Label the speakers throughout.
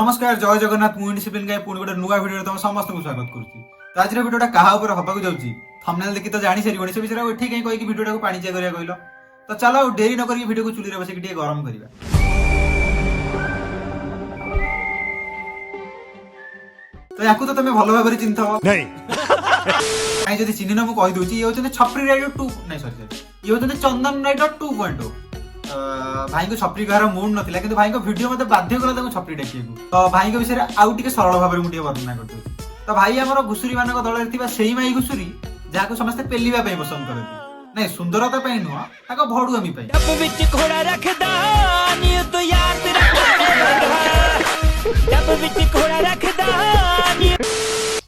Speaker 1: नमस्कार जय जगन्नाथ मुझे सिपिन गाय पुणी गोटे नुआ भिडियो तुम समस्त को स्वागत करुच्ची। तो आज भिडियोटा क्या हवाक जाऊँगी थंबनेल देखी तो जानी सारी से विषय ठीक है कहीं भिडियो पानी चिया करा कहल। तो चलो डेरी न करी भिडियो को चुली बसिक गरम करवा। तो या तो तुम भल भाव चिन्ह कहीं जब चिन्ह न मुझे कहीदे ये होती छपरी राइडर 2 नहीं सॉरी ये होती चंदन राइडर 2.0। भाई को छपरी कहार मूड नाला कि भाई को वीडियो मत बाध्य कला छपरी डाक। तो भाई विषय आउ टे सरल भाव में मुझे वर्णना कर। तो भाई आम घुषुरी मान दल से माई घुषुरी जहाँ समस्त पेलिया पसंद करती नहीं सुंदरता नुह भड़ुआमी।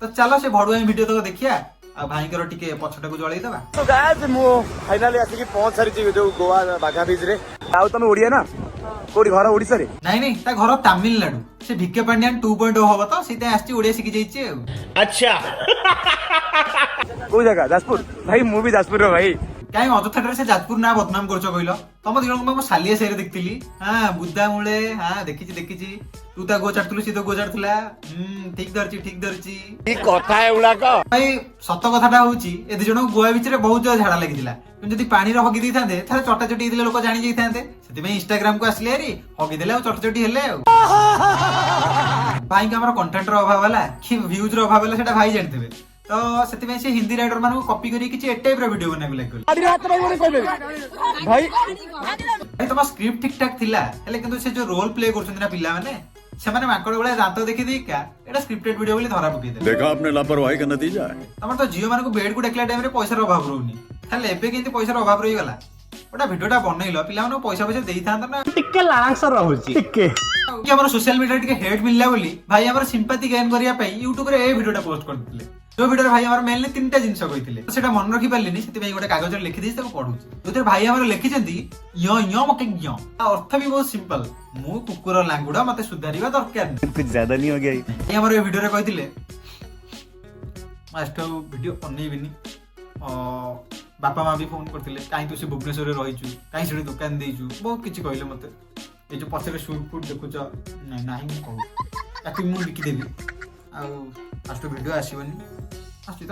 Speaker 1: तो चलो से भड़ुआमी वीडियो तक देखिया आ भाई कर टिके पछटा को जळै दबा।
Speaker 2: तो गाइस मु फाइनली आसी कि पहुंच सारी छी जो गोवा बागा बीच रे। आउ तुम ओडिया ना कोडी घर ओडिसा रे
Speaker 1: नहीं नहीं ता घर तमिलनाडु से भिके पांड्यान 2.0 होबो तो सीधे आसी ओडिया सिखि जाईछे।
Speaker 2: अच्छा को जगह जाजपुर भाई मु भी जाजपुर रो भाई
Speaker 1: कहीं अजथा से जाजपुर ना बदनाम करछ कहलो तुम दिजन को सालिया सेरे देखतिली। हां बुद्धा मूले हां देखिची तू ता गो चाटतलु सी तो गो चाटतला ठीक धरची
Speaker 2: ई कथा है उला का
Speaker 1: भाई सत कथाटा होची ए दिजन गोवा बीच रे बहुत झाड़ा लागितिला तुम जदी पानी रे हगी दै थांते थारे चटाचटी दिले लोक जानि जाई थांते सेति में इंस्टाग्राम को आसले रे हगी देले और चटाचटी हेले भाई का हमर कंटेंट रो अभाव वाला कि व्यूज रो अभाव वाला सेटा भाई जानतेबे। तो सेति में से हिंदी राइटर मान को कॉपी करी किछि ए टाइप रो वीडियो बनाबे लागल भाई तुम स्क्रिप्ट ठीक ठाक थिला हेले किंतु से जो रोल प्ले करछन ना पिला माने से माने माकड़ वाला दांत देखि दी का एटा स्क्रिप्टेड वीडियो बोली धरा पकई दे।
Speaker 3: देखा आपने लापरवाही का नतीजा है।
Speaker 1: तमर तो जियो मान को बेड को देखला टाइम रे पैसा रो अभाव रहउनी खाली एबे किंतु पैसा रो अभाव रही गला ओटा वीडियोटा बनैलो पिला माने पैसा देई थांत ना
Speaker 2: टिके लांसर रहउची टिके
Speaker 1: कि हमर सोशल मीडिया टिके हेड मिलला बोली भाई हमर सिंपैथी गेन करिया पई YouTube रे ए वीडियोटा पोस्ट कर दिले। जो वीडियो भाई हमर मेनली तीनटा जिंस कहिथिले सेटा मन रखि पालिनी सेति भाई गोटे कागज रे लिखि देइ ताको पढुची जोते भाई हमर लिखिचंती य य मके य अर्थ भी बहुत सिंपल मु कुकुर लांगुडा मते सुधारिबा दरकार
Speaker 2: कुछ ज्यादा नहीं हो गया
Speaker 1: ये हमर ए वीडियो रे कहिथिले मास्टर वीडियो बनेइबिनी बापा माँ भी फोन करथिले काई तू से भुवनेश्वर रे रहिचु काई सेठी दुकान देइचु बहुत किछि कहले मते ए जो पछरे शूट फूट देखुच नहीं नाही मु कहू ताकि मु लिखि देबी आ फास्ट वीडियो आसीबनी आसी त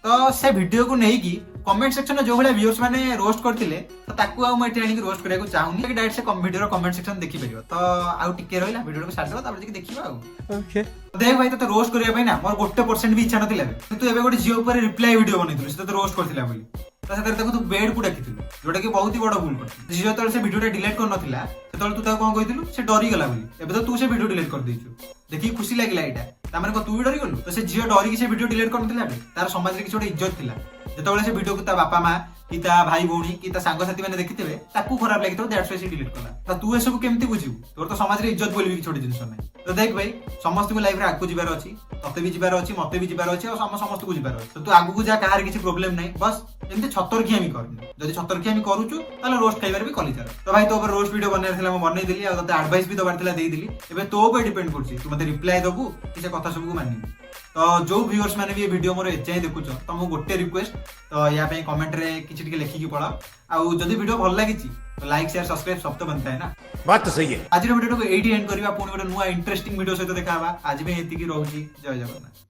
Speaker 1: तो से वीडियो को नहीं की कमेंट सेक्शन में जो भाई व्यूअर्स माने रोस्ट करथिले तो ताकू आ मैं एटी रोस्ट करिया को चाहूनी कि डायरेक्ट से वीडियो रो कमेंट सेक्शन देखि परियो। तो आउ टिके रहला वीडियो को साथ देबा तापर जे देखिबा आ ओके देख भाई तो रोस्ट करिया भाई ना मोर 1% भी इच्छा नथिला तू एबे गोटे जियो ऊपर रिप्लाई वीडियो बनेथिलु से तो रोस्ट करथिला बोली तो सेतर देखो तू बेड को डाकिथिलु जोटा कि बहुत ही बड़ भूल करथिलु। जियो तळ से वीडियोटा डिलीट कर नथिला तळ तू ता कोन कहिथिलु से डरी गला बोली एबे तो तू से वीडियो डिलीट कर देइछु देखि खुशी लागला एटा तामने को तू भी डरी गलु तो से जियो डरी कि से वीडियो डिलीट कर नथिला तार समाज रे कि छोटे इज्जत थिला जेतबेले से वीडियो को ता बापा मां कि ता भाई भौणी कि ता सांग साथी माने देखिथिबे ताकू खराब लागितो दैट्स व्हाई से डिलीट कला। तो तू एसबु केमती बुझिबु तोर तो समाज रे इज्जत बोलबी कि छोटे जिंस नै। तो देख भाई समस्त को लाइफ रे आगु जिबार अछि तते भी जिबार अछि मते भी जिबार अछि और समस्त को जिबार अछि तो तू आगु को जा काहार किछि प्रॉब्लम नै बस एमती छतरखियामी करनी जदि छतरखियामी करूछु ताले रोस्ट खाइबार भी कली चल। तो भाई तो ऊपर रोस्ट वीडियो बनार थिला म बनै देली आ तते एडवाइस भी दबार थिला देई दिली एबे तो ऊपर डिपेंड करछि तू मते रिप्लाई दबु कि से कथा सब को माननी। तो जो व्यूअर्स माने भी ये वीडियो मोर एचाई देखुछ तुमको गोटे रिक्वेस्ट तो या पे कमेंट रे किछि टिके लेखि कि पळा आ जदि वीडियो भल लागिछि तो लाइक शेयर सब्सक्राइब सब तो बनता है ना
Speaker 2: बात तो सही है।
Speaker 1: आज वीडियो को एडी एंड करबा पुनी गोटे नुआ इंटरेस्टिंग वीडियो सहित देखाबा आज भी एति की रहउछि जय जगन्नाथ।